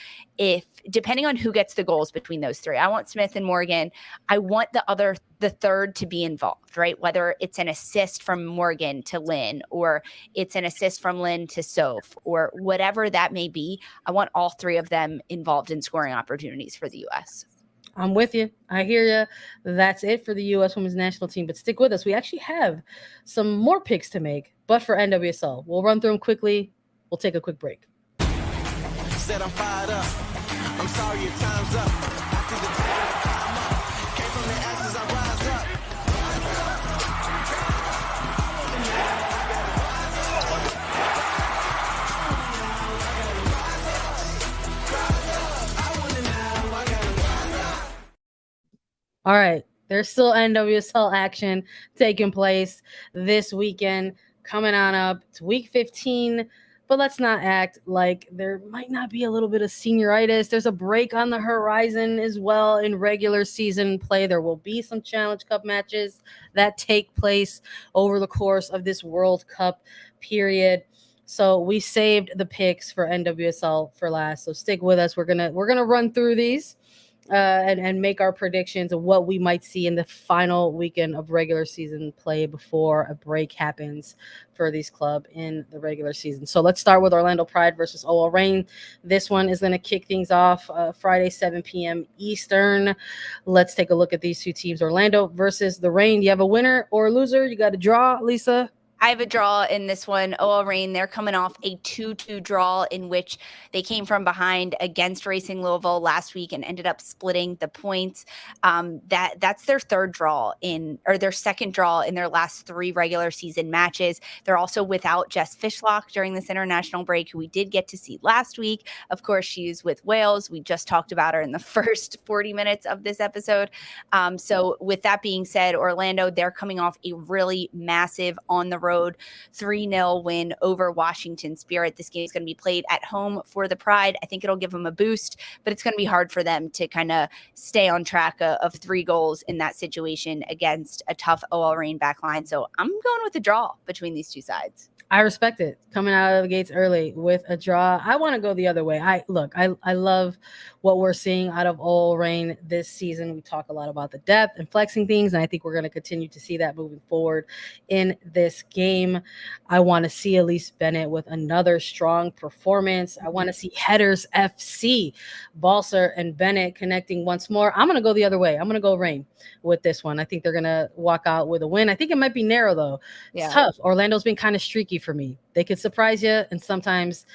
depending on who gets the goals between those three, I want Smith and Morgan. I want the third to be involved, right? Whether it's an assist from Morgan to Lynn, or it's an assist from Lynn to Soph, or whatever that may be. I want all three of them involved in scoring opportunities for the U.S. I'm with you. I hear you. That's it for the U.S. Women's National Team. But stick with us. We actually have some more picks to make, but for NWSL. We'll run through them quickly. We'll take a quick break. Said I'm fired up. I'm sorry your time's up. I see the time up. Came from the ashes, I rise up. All right. There's still NWSL action taking place this weekend, coming on up. It's week 15, but let's not act like there might not be a little bit of senioritis. There's a break on the horizon as well in regular season play. There will be some Challenge Cup matches that take place over the course of this World Cup period. So we saved the picks for NWSL for last. So stick with us. We're gonna run through these and make our predictions of what we might see in the final weekend of regular season play before a break happens for these club in the regular season. So let's start with Orlando Pride versus OL Reign. This one is going to kick things off Friday, 7 p.m. Eastern. Let's take a look at these two teams. Orlando versus the Reign. Do you have a winner or a loser? You got a draw, Lisa? I have a draw in this one. OL Reign, they're coming off a 2-2 draw in which they came from behind against Racing Louisville last week and ended up splitting the points. That's their their second draw in their last three regular season matches. They're also without Jess Fishlock during this international break, who we did get to see last week. Of course, she's with Wales. We just talked about her in the first 40 minutes of this episode. So with that being said, Orlando, they're coming off a really massive on the road road 3-0 win over Washington Spirit. This game is going to be played at home for the Pride. I think it'll give them a boost, but it's going to be hard for them to kind of stay on track of 3 goals in that situation against a tough OL Reign backline. So I'm going with a draw between these two sides. I respect it. Coming out of the gates early with a draw. I want to go the other way. I love what we're seeing out of OL Reign this season. We talk a lot about the depth and flexing things, and I think we're going to continue to see that moving forward in this game. I want to see Elise Bennett with another strong performance. I want to see Headers FC, Balser and Bennett connecting once more. I'm going to go the other way. I'm going to go Reign with this one. I think they're going to walk out with a win. I think it might be narrow, though. It's tough. Orlando's been kind of streaky for me. They could surprise you, and sometimes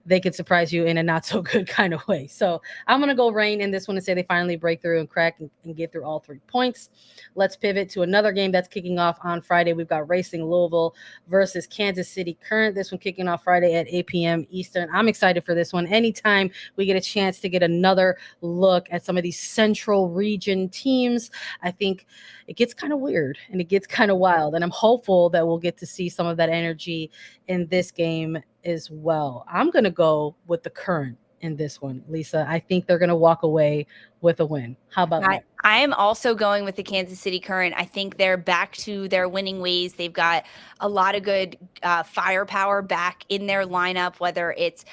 they could surprise you in a not so good kind of way. So I'm going to go Reign in this one and say they finally break through and crack and get through all 3 points. Let's pivot to another game that's kicking off on Friday. We've got Racing Louisville versus Kansas City Current. This one kicking off Friday at 8 p.m. Eastern. I'm excited for this one. Anytime we get a chance to get another look at some of these central region teams, I think it gets kind of weird and it gets kind of wild. And I'm hopeful that we'll get to see some of that energy in this game as well. I'm going to go with the Current in this one, Lisa. I think they're going to walk away with a win. How about you? I am also going with the Kansas City Current. I think they're back to their winning ways. They've got a lot of good firepower back in their lineup, whether it's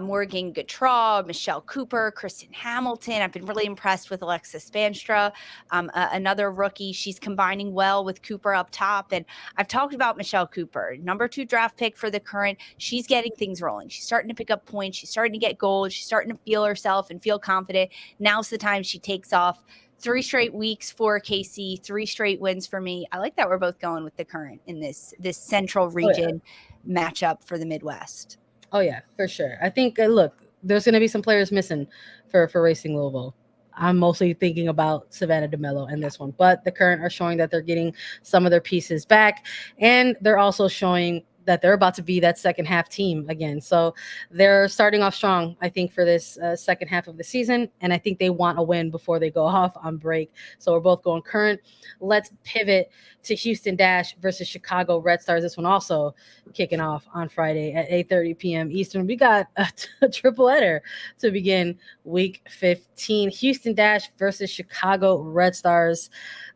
Morgan Gautreau, Michelle Cooper, Kristen Hamilton. I've been really impressed with Alexis Spanstra, another rookie. She's combining well with Cooper up top. And I've talked about Michelle Cooper, number 2 draft pick for the Current. She's getting things rolling. She's starting to pick up points. She's starting to get goals. She's starting to feel herself and feel confident. Now's the time she takes off. 3 straight weeks for KC, 3 straight wins for me. I like that we're both going with the Current in this central region matchup for the Midwest. Oh, yeah, for sure. I think, look, there's going to be some players missing for Racing Louisville. I'm mostly thinking about Savannah DeMello in this one, but the Current are showing that they're getting some of their pieces back, and they're also showing that they're about to be that second half team again. So they're starting off strong, I think, for this second half of the season. And I think they want a win before they go off on break. So we're both going Current. Let's pivot to Houston Dash versus Chicago Red Stars. This one also kicking off on Friday at 8:30 p.m. Eastern. We got a triple header to begin week 15. Houston Dash versus Chicago Red Stars.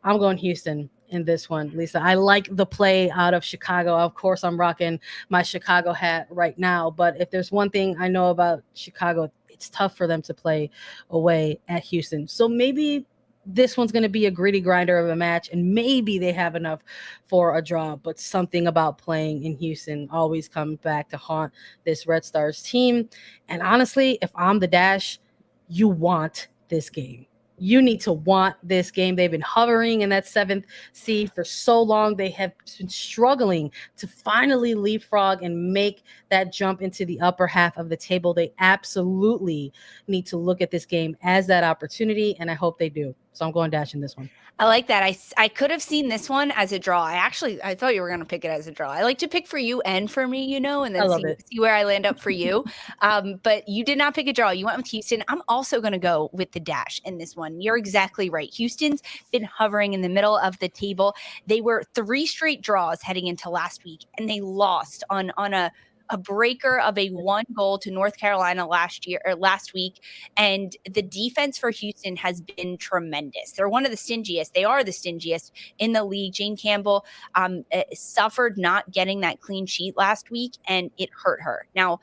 I'm going Houston in this one, Lisa. I like the play out of Chicago. Of course, I'm rocking my Chicago hat right now, but if there's one thing I know about Chicago, it's tough for them to play away at Houston. So maybe this one's going to be a gritty grinder of a match, and maybe they have enough for a draw, but something about playing in Houston always comes back to haunt this Red Stars team. And honestly, if I'm the Dash, you want this game. You need to want this game. They've been hovering in that 7th seed for so long. They have been struggling to finally leapfrog and make that jump into the upper half of the table. They absolutely need to look at this game as that opportunity, and I hope they do. So I'm going Dash in this one. I like that. I could have seen this one as a draw. I thought you were going to pick it as a draw. I like to pick for you and for me, and then see where I land up for you. But you did not pick a draw. You went with Houston. I'm also going to go with the Dash in this one. You're exactly right. Houston's been hovering in the middle of the table. They were 3 straight draws heading into last week, and they lost on a breaker of a 1 goal to North Carolina last week. And the defense for Houston has been tremendous. They're one of the stingiest. They are the stingiest in the league. Jane Campbell suffered not getting that clean sheet last week, and it hurt her. Now,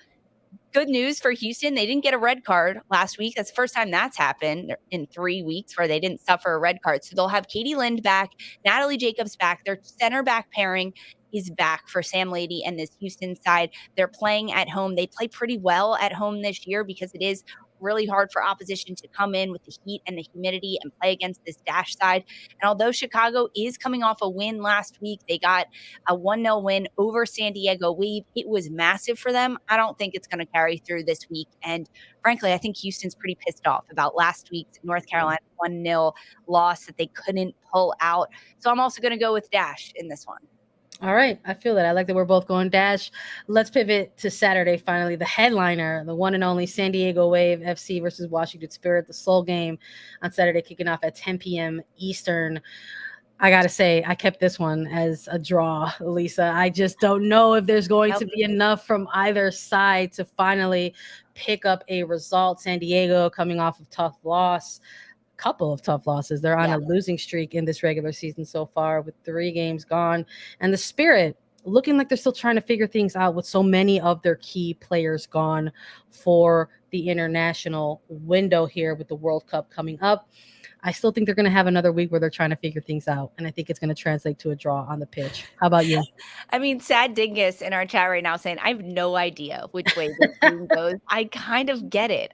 good news for Houston. They didn't get a red card last week. That's the first time that's happened in 3 weeks where they didn't suffer a red card. So they'll have Katie Lind back, Natalie Jacobs back. Their center back pairing is back for Sam Lady and this Houston side. They're playing at home. They play pretty well at home this year because it is really hard for opposition to come in with the heat and the humidity and play against this Dash side. And although Chicago is coming off a win last week, they got a 1-0 win over San Diego Wave. It was massive for them. I don't think it's going to carry through this week. And frankly, I think Houston's pretty pissed off about last week's North Carolina 1-0 loss that they couldn't pull out. So I'm also going to go with Dash in this one. All right. I feel that. I like that we're both going Dash. Let's pivot to Saturday, finally. The headliner, the one and only San Diego Wave FC versus Washington Spirit, the Soul game on Saturday, kicking off at 10 p.m. Eastern. I got to say, I kept this one as a draw, Lisa. I just don't know if there's going to be enough from either side to finally pick up a result. San Diego coming off of couple of tough losses. They're on a losing streak in this regular season so far with 3 games gone. And the Spirit looking like they're still trying to figure things out with so many of their key players gone for the international window here with the World Cup coming up. I still think they're going to have another week where they're trying to figure things out. And I think it's going to translate to a draw on the pitch. How about you? I mean, Sad Dingus in our chat right now saying, I have no idea which way this game goes. I kind of get it.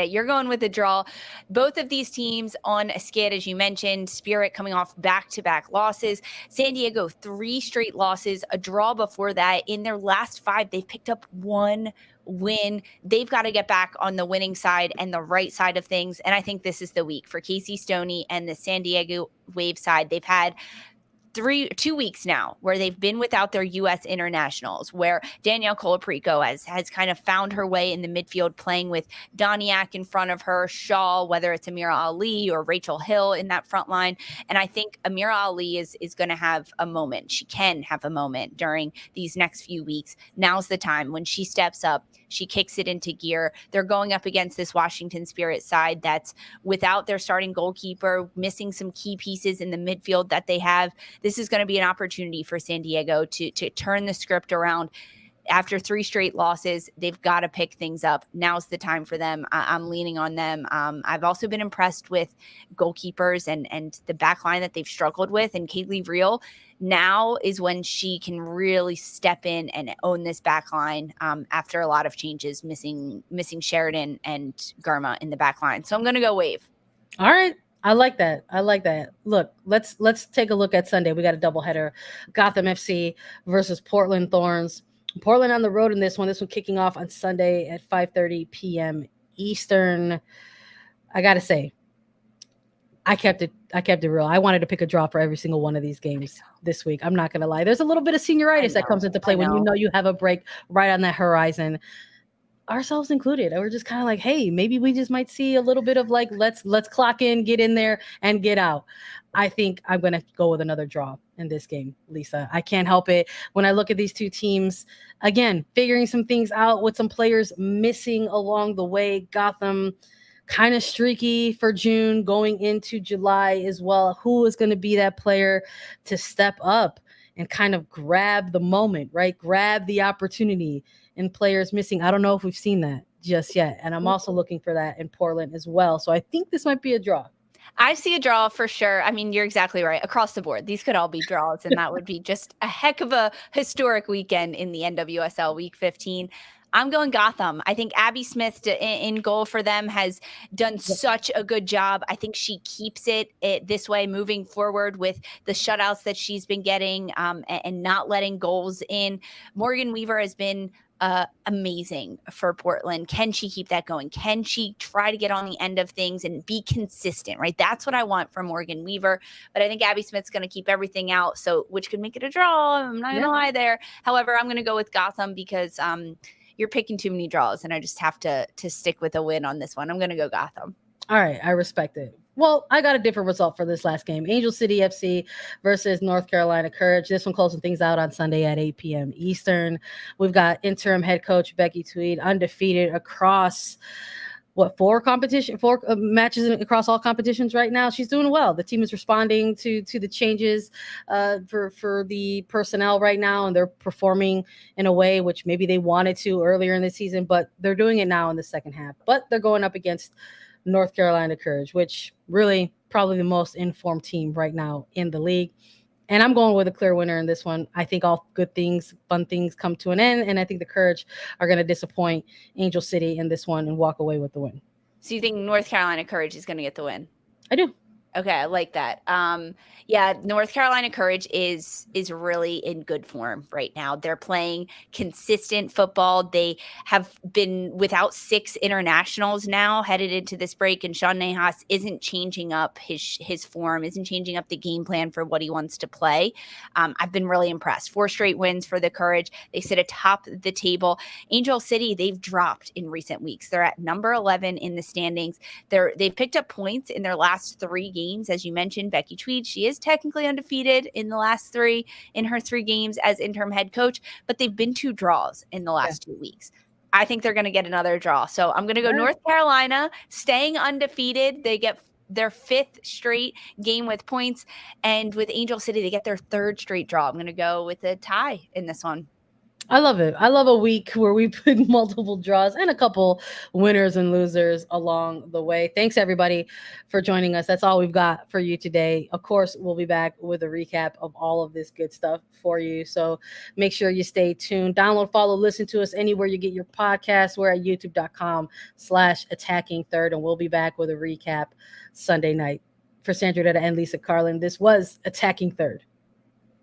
You're going with a draw. Both of these teams on a skid, as you mentioned, Spirit coming off back-to-back losses. San Diego, 3 straight losses, a draw before that. In their last 5, they've picked up 1 win. They've got to get back on the winning side and the right side of things. And I think this is the week for Casey Stoney and the San Diego Wave side. They've had 2 weeks now where they've been without their U.S. internationals, where Danielle Colaprico has kind of found her way in the midfield, playing with Doniak in front of her, Shaw, whether it's Amira Ali or Rachel Hill in that front line. And I think Amira Ali is going to have a moment. She can have a moment during these next few weeks. Now's the time when she steps up, she kicks it into gear. They're going up against this Washington Spirit side that's without their starting goalkeeper, missing some key pieces in the midfield that they have. This is going to be an opportunity for San Diego to turn the script around. After 3 straight losses, they've got to pick things up. Now's the time for them. I'm leaning on them. I've also been impressed with goalkeepers and the back line that they've struggled with. And Kaylee Reel, now is when she can really step in and own this back line after a lot of changes, missing Sheridan and Garma in the back line. So I'm going to go Wave. All right. I like that. Look, let's take a look at Sunday. We got a doubleheader. Gotham FC versus Portland Thorns. Portland on the road in this one. This one kicking off on Sunday at 5:30 p.m. Eastern. I got to say, I kept it real. I wanted to pick a draw for every single one of these games this week. I'm not going to lie. There's a little bit of senioritis that comes into play when you know you have a break right on that horizon. Ourselves included. And we're just kind of like, hey, maybe we just might see a little bit of like, let's clock in, get in there, and get out. I think I'm going to go with another draw in this game, Lisa. I can't help it. When I look at these two teams, again, figuring some things out with some players missing along the way. Gotham kind of streaky for June, going into July as well. Who is going to be that player to step up and kind of grab the moment, right? Grab the opportunity in players missing. I don't know if we've seen that just yet. And I'm also looking for that in Portland as well. So I think this might be a draw. I see a draw for sure. I mean, you're exactly right. Across the board, these could all be draws, and that would be just a heck of a historic weekend in the NWSL Week 15. I'm going Gotham. I think Abby Smith in goal for them has done such a good job. I think she keeps it this way moving forward with the shutouts that she's been getting and not letting goals in. Morgan Weaver has been amazing for Portland. Can she keep that going? Can she try to get on the end of things and be consistent, right? That's what I want from Morgan Weaver. But I think Abby Smith's going to keep everything out, so which could make it a draw. I'm not going to lie there. However, I'm going to go with Gotham because you're picking too many draws, and I just have to stick with a win on this one. I'm going to go Gotham. All right, I respect it. Well, I got a different result for this last game. Angel City FC versus North Carolina Courage. This one closing things out on Sunday at 8 p.m. Eastern. We've got interim head coach Becky Tweed, undefeated across four matches across all competitions right now. She's doing well. The team is responding to the changes for the personnel right now, and they're performing in a way which maybe they wanted to earlier in the season, but they're doing it now in the second half. But they're going up against North Carolina Courage, which really probably the most informed team right now in the league. And I'm going with a clear winner in this one. I think all good things, fun things come to an end. And I think the Courage are going to disappoint Angel City in this one and walk away with the win. So you think North Carolina Courage is going to get the win? I do. Okay, I like that. North Carolina Courage is really in good form right now. They're playing consistent football. They have been without 6 internationals now headed into this break, and Sean Nahas isn't changing up his form, isn't changing up the game plan for what he wants to play. I've been really impressed. 4 straight wins for the Courage. They sit atop the table. Angel City, they've dropped in recent weeks. They're at number 11 in the standings. They've picked up points in their last 3 games. As you mentioned, Becky Tweed, she is technically undefeated in the last 3 in her 3 games as interim head coach, but they've been 2 draws in the last 2 weeks. I think they're going to get another draw. So I'm going to go North Carolina, staying undefeated. They get their 5th straight game with points. And with Angel City, they get their 3rd straight draw. I'm going to go with a tie in this one. I love it. I love a week where we put multiple draws and a couple winners and losers along the way. Thanks, everybody, for joining us. That's all we've got for you today. Of course, we'll be back with a recap of all of this good stuff for you. So make sure you stay tuned. Download, follow, listen to us anywhere you get your podcasts. We're at youtube.com/attacking3rd, and we'll be back with a recap Sunday night. For Sandra and Lisa Carlin, this was Attacking Third.